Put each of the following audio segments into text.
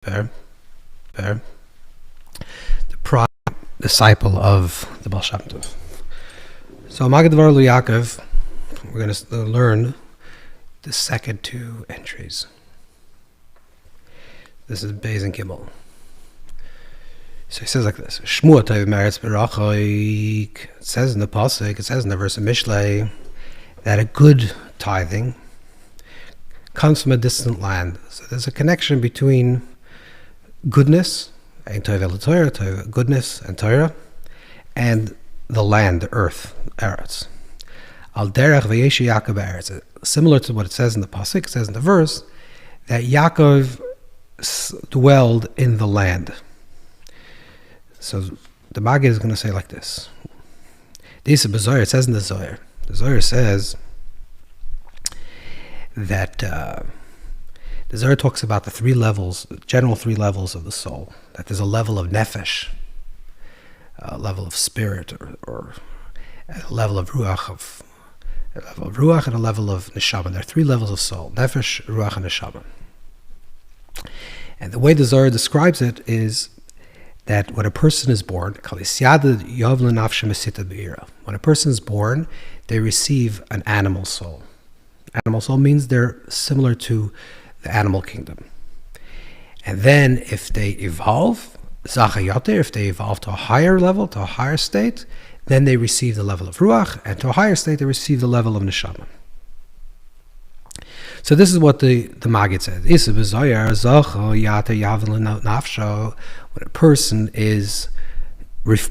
Bear, the prime disciple of the Baal Shem Tov. So Magid Devarav Yaakov, we're going to learn the second two entries. This is Beis and Gimel. So he says like this: Shmua Tov Meretz Berachoik. It says in the pasuk, it says in the verse of Mishlei, that a good tithing comes from a distant land. So there's a connection between goodness, goodness and Torah, and the land, the earth, Eretz. Al derech v'yeshi Yaakov Eretz. Similar to what it says in the pasuk, it says in the verse that Yaakov dwelled in the land. So the Magid is going to say like this. This is Zohar. It says in the Zohar. The Zohar says that the Zohar talks about the three levels, general three levels of the soul. That there's a level of nefesh, a level of spirit, or a level of ruach, and a level of neshama. There are three levels of soul: nefesh, ruach, and neshama. And the way the Zohar describes it is that when a person is born, when a person is born, they receive an animal soul. Animal soul means they're similar to the animal kingdom. And then if they evolve, if they evolve to a higher level, to a higher state, then they receive the level of ruach, and to a higher state they receive the level of neshama. So this is what the Magid says. When a person is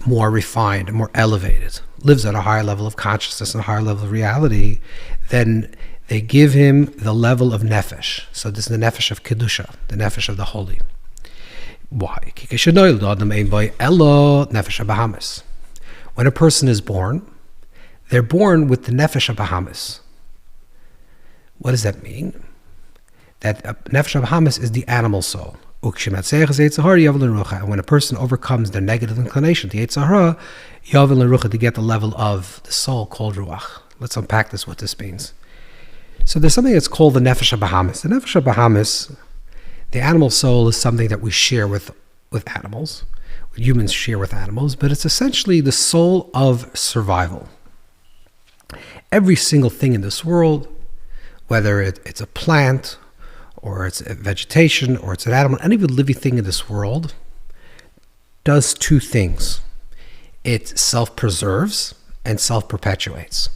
more refined, more elevated, lives at a higher level of consciousness and a higher level of reality, then they give him the level of nefesh. So this is the nefesh of kedusha, the nefesh of the holy. Why? When a person is born, they're born with the nefesh of Bahamas. What does that mean? That nefesh of Bahamas is the animal soul. And when a person overcomes their negative inclination, the Yetzer Hara, to get the level of the soul called ruach. Let's unpack this, what this means. So there's something that's called the nefesh of Bahamas. The nefesh of Bahamas, the animal soul, is something that we share with animals. Humans share with animals, but it's essentially the soul of survival. Every single thing in this world, whether it's a plant, or it's a vegetation, or it's an animal, any living thing in this world does two things. It self-preserves and self-perpetuates.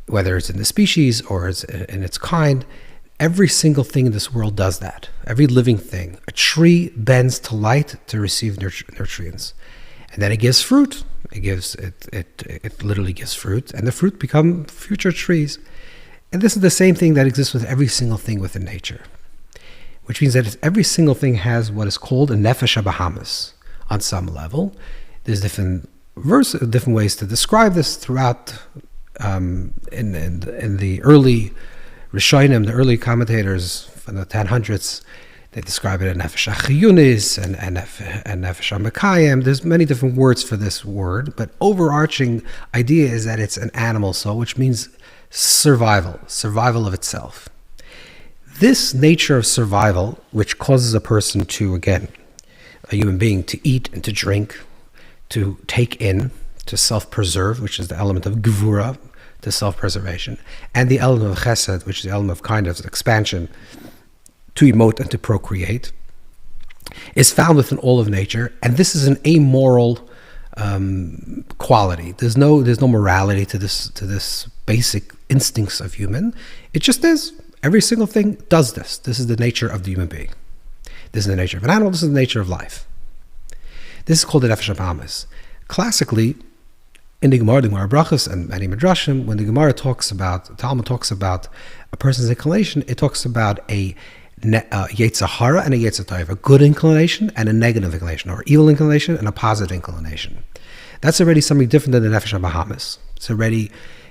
Whether it's in the species or it's in its kind, every single thing in this world does that. Every living thing. A tree bends to light to receive nutrients. And then it gives fruit. It literally gives fruit, and the fruit become future trees. And this is the same thing that exists with every single thing within nature, which means that every single thing has what is called a nefesh Bahamas on some level. There's different ways to describe this throughout. In the early Rishonim, the early commentators from the 1000s, they describe it as nefesh achiyunis and nefesh mekayim. There's many different words for this word, but overarching idea is that it's an animal soul, which means survival of itself. This nature of survival, which causes a person to, again, a human being, to eat and to drink, to take in, to self-preserve, which is the element of gevura, to self-preservation, and the element of chesed, which is the element of kindness, expansion, to emote and to procreate, is found within all of nature, and this is an amoral quality. There's no morality to this basic instincts of human. It just is. Every single thing does this. This is the nature of the human being. This is the nature of an animal. This is the nature of life. This is called the nefesh Bahamas. Classically, in the Gemara Brachos and many Midrashim, when the Gemara Talmud talks about a person's inclination, it talks about a Yetzer Hara and a Yetzer Tov, a good inclination and a negative inclination, or evil inclination and a positive inclination. That's already something different than the nefesh Bahamas. It's already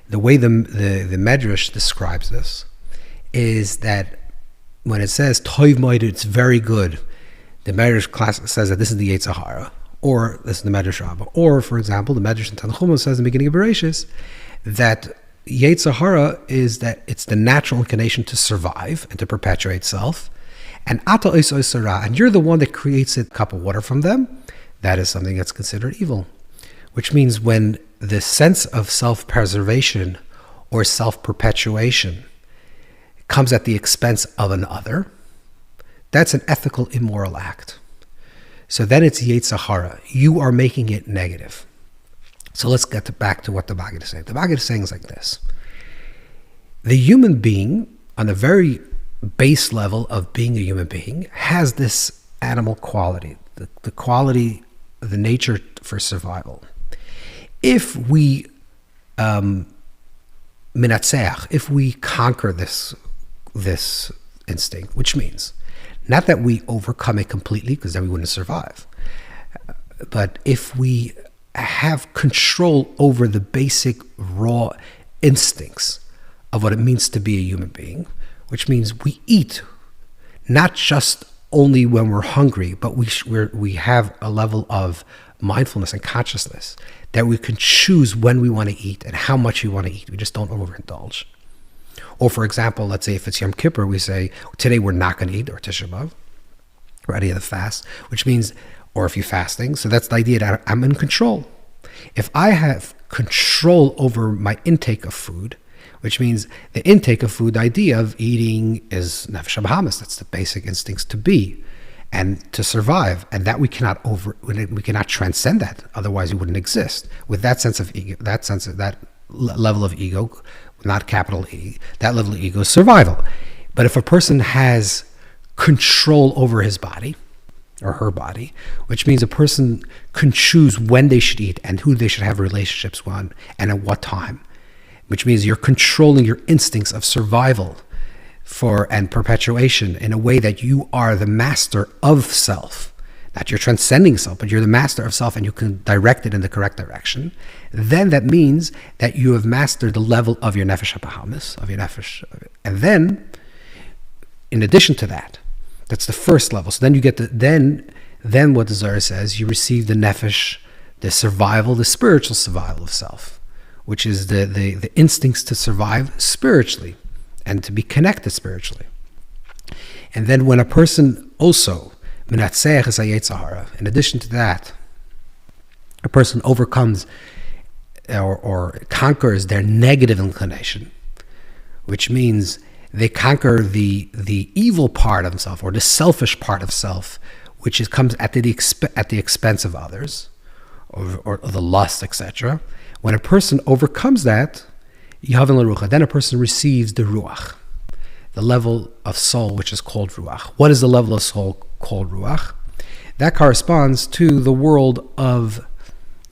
the way the Mezritch describes this is that when it says Tov Moed, it's very good. The Mezritch class says that this is the Yetzer Hara, or this is the Mezritch Rabbah, or for example, the Mezritch in Tanchuma says in the beginning of Bereshis that Yetzer Hara is that it's the natural inclination to survive and to perpetuate self, and ata ois ois ra, and you're the one that creates a cup of water from them, that is something that's considered evil. Which means when the sense of self-preservation or self-perpetuation comes at the expense of another, that's an ethical, immoral act. So then it's Yetzer Hara. You are making it negative. So let's get back to what the Magid is saying. The Magid is saying is like this. The human being, on the very base level of being a human being, has this animal quality, the quality, the nature for survival. If we minatzeach, if we conquer this instinct, which means not that we overcome it completely, because then we wouldn't survive, but if we have control over the basic raw instincts of what it means to be a human being, which means we eat not just only when we're hungry, but we have a level of mindfulness and consciousness that we can choose when we want to eat and how much we want to eat. We just don't overindulge. Or for example, let's say if it's Yom Kippur, we say, today we're not going to eat, or Tisha B'Av, or any of the fast, which means, or if you're fasting, so that's the idea that I'm in control. If I have control over my intake of food, which means the intake of food, the idea of eating is nefesh habahamis, that's the basic instincts to be and to survive, and that we cannot transcend that, otherwise we wouldn't exist. With that sense of ego, that level of ego, not capital E, that level of ego is survival. But if a person has control over his body or her body, which means a person can choose when they should eat and who they should have relationships with and at what time, which means you're controlling your instincts of survival and perpetuation in a way that you are the master of self, that you're transcending self, but you're the master of self and you can direct it in the correct direction, then that means that you have mastered the level of your nefesh habahamis, of your nefesh. And then, in addition to that, that's the first level. So then you get then what the Zohar says, you receive the nefesh, the survival, the spiritual survival of self, which is the instincts to survive spiritually and to be connected spiritually. And then when a person also, minatzeach is Yetzer Hara, in addition to that, a person overcomes or conquers their negative inclination, which means they conquer the evil part of self or the selfish part of self, which comes at the expense of others, or the lust, etc. When a person overcomes that, then a person receives the ruach, the level of soul which is called ruach. What is the level of soul called ruach? That corresponds to the world of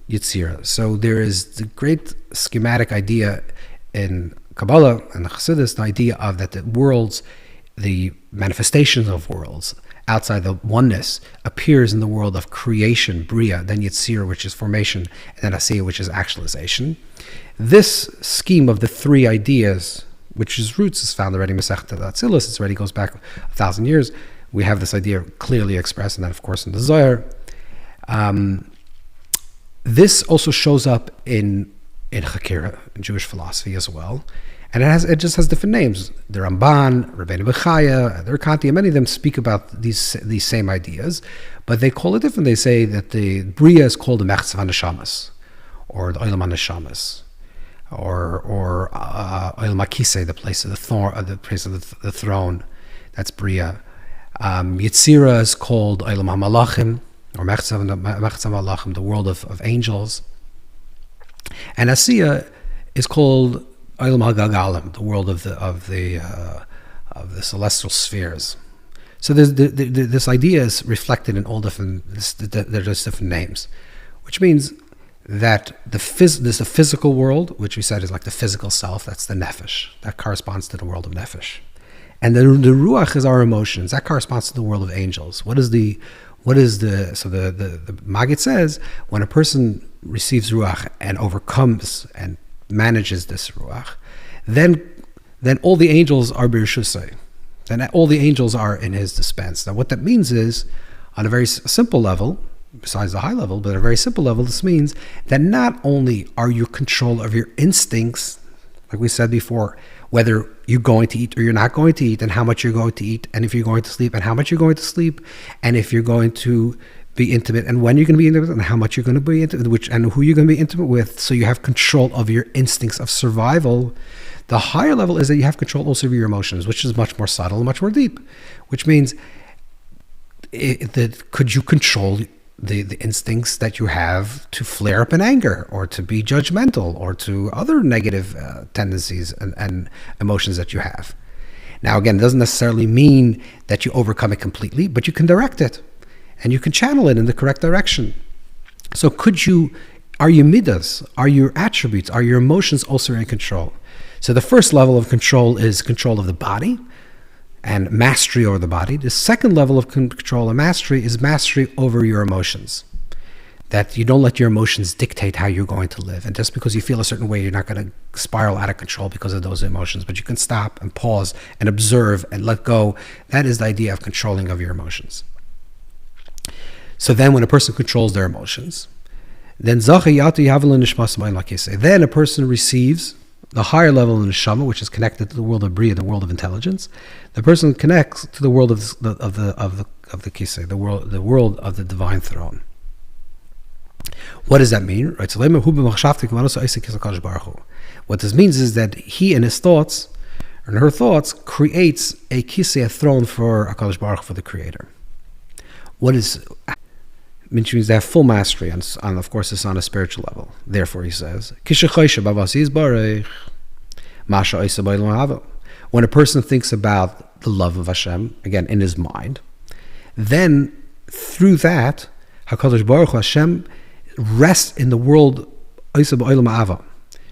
Yetzirah. So there is the great schematic idea in Kabbalah and the Chassidus, the idea of that the worlds, the manifestations of worlds outside the oneness, appears in the world of creation, Bria, then Yetzirah, which is formation, and then Asiyah, which is actualization. This scheme of the three ideas, which is roots, is found already in Masechta Atzilus. It already goes back 1,000 years. We have this idea clearly expressed, and then of course in the Zohar. This also shows up in Chakira, in Jewish philosophy as well. And it just has different names. The Ramban, Rabbeinu Bechaya, the Rekanti, many of them speak about these same ideas, but they call it different. They say that the Bria is called the Mechzav HaNeshamas, or the Olam HaNeshamas, or Olam HaKisei, the place of the throne. That's Bria. Yetzirah is called Olam HaMalachim, or Mechzav HaMalachim, the world of angels. And Asiyah is called Olam HaGalgalim, the world of the celestial spheres. So this idea is reflected in all different. There's different names, which means that there's the physical world, which we said is like the physical self. That's the nefesh. That corresponds to the world of nefesh, and the ruach is our emotions. That corresponds to the world of angels. So the Magid says when a person receives ruach and overcomes and manages this ruach, then all the angels are b'rishusay. Then all the angels are in his dispense. Now what that means is, on a very simple level, besides the high level, but at a very simple level, this means that not only are you control of your instincts, like we said before, whether you're going to eat or you're not going to eat, and how much you're going to eat, and if you're going to sleep and how much you're going to sleep, and if you're going to be intimate and when you're going to be intimate and how much you're going to be intimate, and who you're going to be intimate with. So you have control of your instincts of survival. The higher level is that you have control also of your emotions, which is much more subtle and much more deep, which means that could you control the instincts that you have to flare up in anger or to be judgmental or to other negative tendencies and emotions that you have. Now, again, it doesn't necessarily mean that you overcome it completely, but you can direct it and you can channel it in the correct direction. So are your midas, are your attributes, are your emotions also in control? So the first level of control is control of the body and mastery over the body. The second level of control and mastery is mastery over your emotions. That you don't let your emotions dictate how you're going to live. And just because you feel a certain way, you're not going to spiral out of control because of those emotions. But you can stop and pause and observe and let go. That is the idea of controlling of your emotions. So then when a person controls their emotions, then a person receives the higher level of neshama, which is connected to the world of bria, the world of intelligence. The person connects to the world of the kisei, the world of the divine throne. What does that mean? Right. What this means is that he in his thoughts and her thoughts creates a kisei, a throne for HaKadosh Baruch Hu, for the Creator. Which means they have full mastery, and of course it's on a spiritual level. Therefore, he says, when a person thinks about the love of Hashem, again, in his mind, then through that, HaKadosh Baruch Hu, Hashem, rests in the world,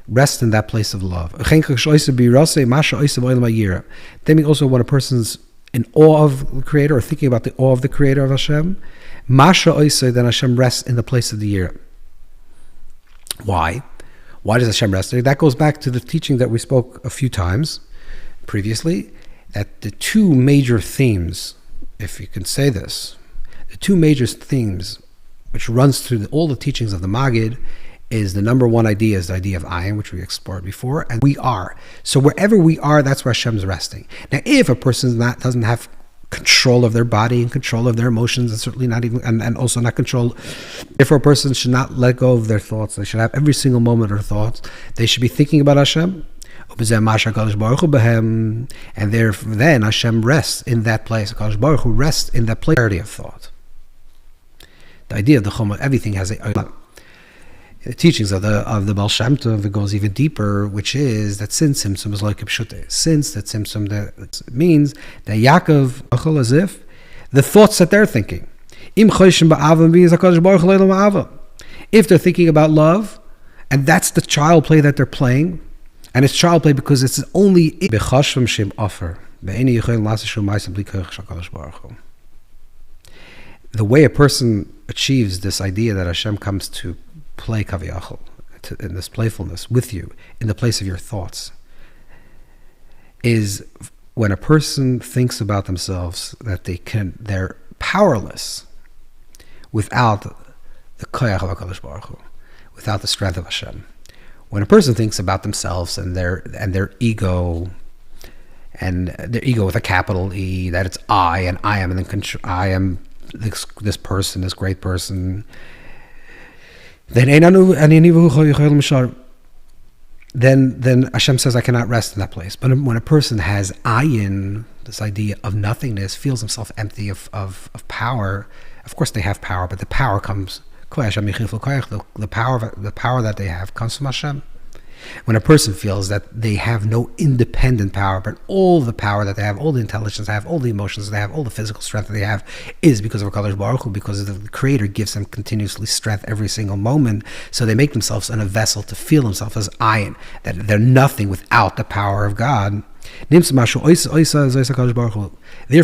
rest in that place of love. That means also when a person's in awe of the Creator, or thinking about the awe of the Creator of Hashem, Masha Oisei, then Hashem rests in the place of the year. Why? Why does Hashem rest there? That goes back to the teaching that we spoke a few times previously, that the two major themes, if you can say this, the two major themes which runs through all the teachings of the Magid is the number one idea is the idea of Ayin, which we explored before, and we are. So wherever we are, that's where Hashem's resting. Now, if a person doesn't have control of their body and control of their emotions, and certainly not even, and also not control, if a person should not let go of their thoughts, they should have every single moment of their thoughts, they should be thinking about Hashem, and then Hashem rests in that place. HaKadosh Baruch Hu rests in that clarity of thought. The idea of the Chumah, everything has a teachings of the Baal Shem Tov, it goes even deeper, which is that sin Tzimtzum is like a pshute. Since that Tzimtzum, that means that Yaakov achol as if the thoughts that they're thinking. If they're thinking about love, and that's the child play that they're playing, and it's child play because it's only the way a person achieves this idea that Hashem comes to play kaviyachol, in this playfulness with you in the place of your thoughts, is when a person thinks about themselves that they're powerless without the koyach of HaKadosh Baruch Hu, without the strength of Hashem. When a person thinks about themselves and their ego, and their ego with a capital E, that it's I and I am, and then I am this person, this great person, then Hashem says, I cannot rest in that place. But when a person has Ayin, this idea of nothingness, feels himself empty of power, of course they have power, but the power comes, the power that they have comes from Hashem. When a person feels that they have no independent power, but all the power that they have, all the intelligence they have, all the emotions they have, all the physical strength that they have is because of HaKadosh Baruch Hu, because the Creator gives them continuously strength every single moment. So they make themselves in a vessel to feel themselves as Ayin, that they're nothing without the power of God. Therefore,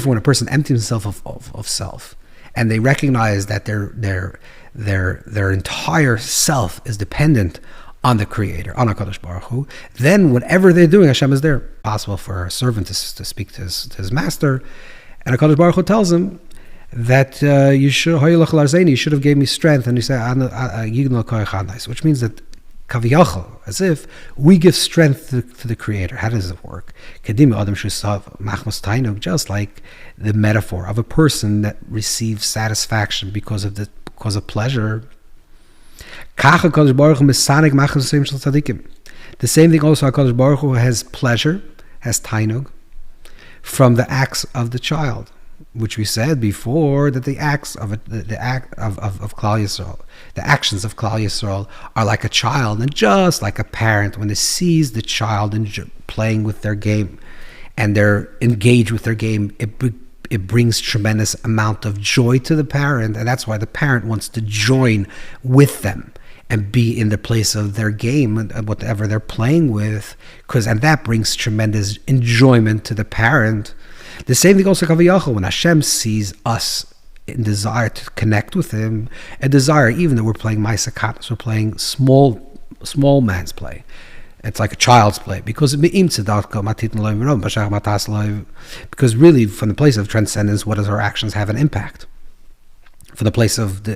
when a person empties himself of self, and they recognize that their entire self is dependent on the Creator, on HaKadosh Baruch Hu, then whatever they're doing, Hashem is there. Possible for a servant to speak to his master, and HaKadosh Baruch Hu tells him that you should have gave me strength, and he said, which means that kaviyachol, as if we give strength to the Creator. How does it work? Just like the metaphor of a person that receives satisfaction because of pleasure. The same thing also, HaKadosh Baruch Hu has pleasure, has tainug, from the acts of the child, which we said before that the acts of Klal Yisrael, the actions of Klal Yisrael are like a child, and just like a parent, when it sees the child playing with their game, and they're engaged with their game, it brings tremendous amount of joy to the parent, and that's why the parent wants to join with them and be in the place of their game and whatever they're playing with, and that brings tremendous enjoyment to the parent. The same thing also Kaviyachol, when Hashem sees us in desire to connect with Him, a desire, even though we're playing Ma'aseh Katos, we're playing small man's play. It's like a child's play, because really, from the place of transcendence, what does our actions have an impact? From the place of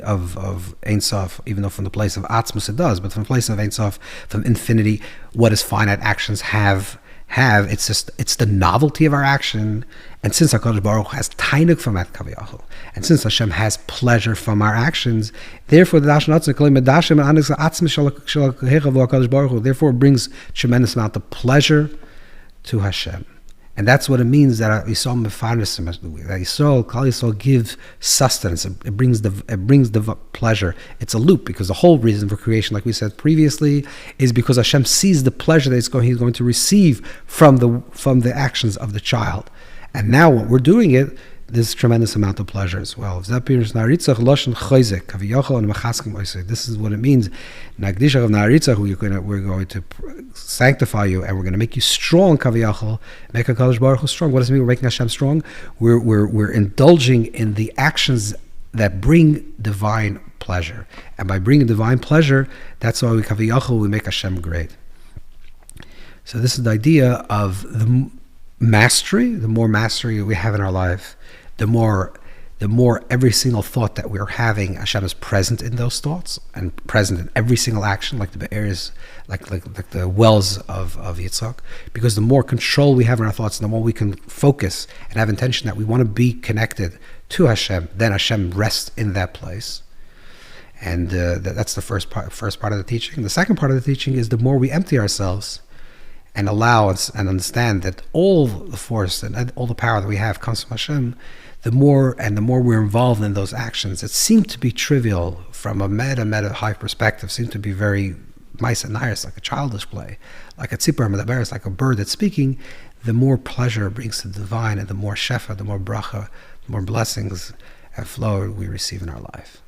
Ein Sof, even though from the place of Atzmus it does, but from the place of Ein Sof, from infinity, what does finite actions have? It's the novelty of our action, and since HaKadosh Baruch Hu has tainug from that kaviyachol, and since Hashem has pleasure from our actions, therefore the therefore it brings tremendous amount of pleasure to Hashem. And that's what it means that Yisrael mefarnesim, that Klal Yisrael gives sustenance. It brings the pleasure. It's a loop, because the whole reason for creation, like we said previously, is because Hashem sees the pleasure that He's going to receive from the actions of the child. And now what we're doing this tremendous amount of pleasure as well. This is what it means. We're going to sanctify you, and we're going to make you strong. Kaviyachol, make HaKadosh Baruch Hu strong. What does it mean? We're making Hashem strong. We're indulging in the actions that bring divine pleasure, and by bringing divine pleasure, that's why we make Hashem great. So this is the idea of the mastery. The more mastery we have in our life, the more every single thought that we're having, Hashem is present in those thoughts and present in every single action, like the areas, like the wells of Yitzhak. Because the more control we have in our thoughts, the more we can focus and have intention that we want to be connected to Hashem, then Hashem rests in that place. And that's the first part of the teaching. The second part of the teaching is the more we empty ourselves and allow us and understand that all the force and all the power that we have comes from Hashem, the more we're involved in those actions, it seemed to be trivial from a meta high perspective, seemed to be very mice and nairis, like a childish play, like a tzipor medaberes, like a bird that's speaking. The more pleasure it brings to the divine, and the more shefa, the more bracha, the more blessings and flow we receive in our life.